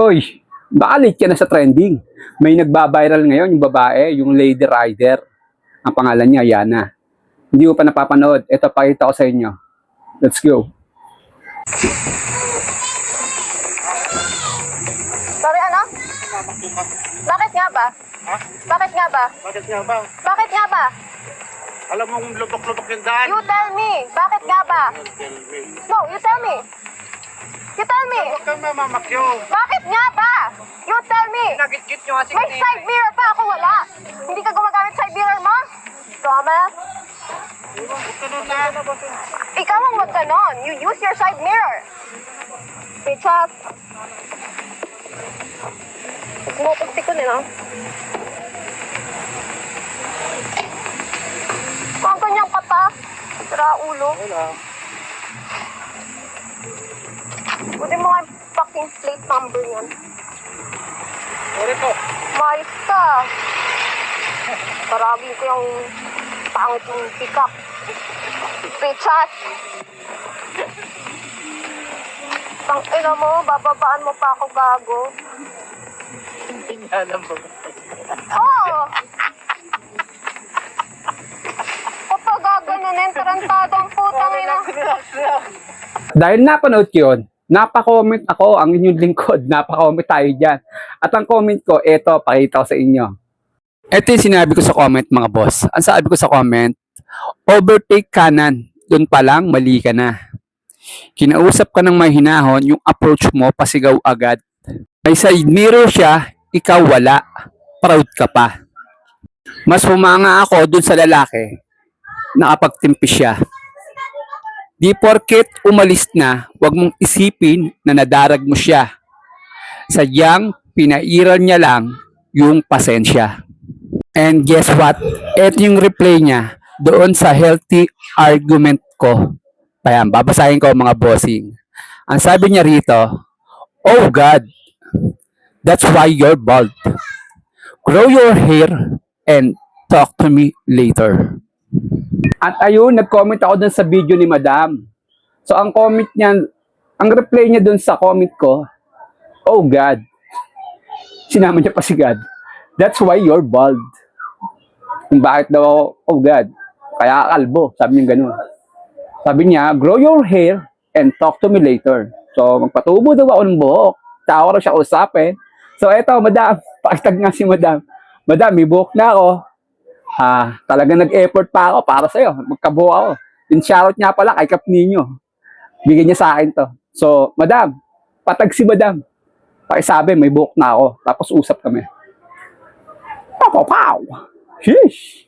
Oy, baka late ka na sa trending. May nagba-viral ngayon yung babae, yung lady rider. Ang pangalan niya, Yana. Hindi mo pa napapanood. Ito, pakita ko sa inyo. Let's go. Sorry, ano? Bakit nga ba? Ha? Bakit nga ba? Bakit nga ba? Bakit nga ba? Alam mo kung lutok-lutok yung daan. You tell me. Bakit nga ba? No, you tell me. You tell me. Huwag kang mamamakyo. Bakit nga ba? You tell me. Nagit-git nyo kasi May side mirror pa ako, wala. Hindi ka gumagamit side mirror mo? Dumbass. Ikaw ang wag ganon. You use your side mirror. Bitches. Sumukustik ko nila. Kung ganyan ka pa, sira ulo. Wala. Pwede mo nga fucking plate number yan. Sorry po. Mayos ka. Paragi ko yung pangit yung pick-up. Bitches. Tang ina mo, bababaan mo pa ako gago. Hindi nga alam ba? Oo! Kapag gaganunin, tarantado ang putang ina. Dahil napanood ko yun, napa-comment ako, ang inyong lingkod, napa-comment tayo dyan. At ang comment ko, eto, pakita ko sa inyo. Ito yung sinabi ko sa comment, mga boss. Ang sabi ko sa comment, overtake kanan, dun pa lang, mali ka na. Kinausap ka ng mahinahon, yung approach mo, pasigaw agad. May side mirror siya, ikaw wala. Proud ka pa. Mas humanga ako dun sa lalaki, nakapagtimpi siya. Di porket umalis na, wag mong isipin na nadarag mo siya. Sadyang pinairal niya lang yung pasensya. And guess what? Ito yung replay niya doon sa healthy argument ko. Ayan, babasahin ko mga bossing. Ang sabi niya rito, "Oh God, that's why you're bald. Grow your hair and talk to me later." At ayun, nag-comment ako dun sa video ni Madam. So, ang comment niya, ang reply niya dun sa comment ko, "Oh God." Sinama niya pa si God. "That's why you're bald." Kung bakit daw ako, "Oh God." Kaya kalbo, sabi niya ganun. Sabi niya, "Grow your hair and talk to me later." So, magpatubo daw ako ng buhok. Tawa raw siya usapin. So, eto, Madam, pakitag nga si Madam. "Madam, may buhok na ako. Talaga nag-effort pa ako para sa'yo. Magkabuo ako." Yung shoutout niya pala kay Kap Nino. Bigyan niya sa akin to. So, Madam, patag si Madam. Pakisabi, may buhok na ako. Tapos usap kami. Pow, pow, pow. Sheesh.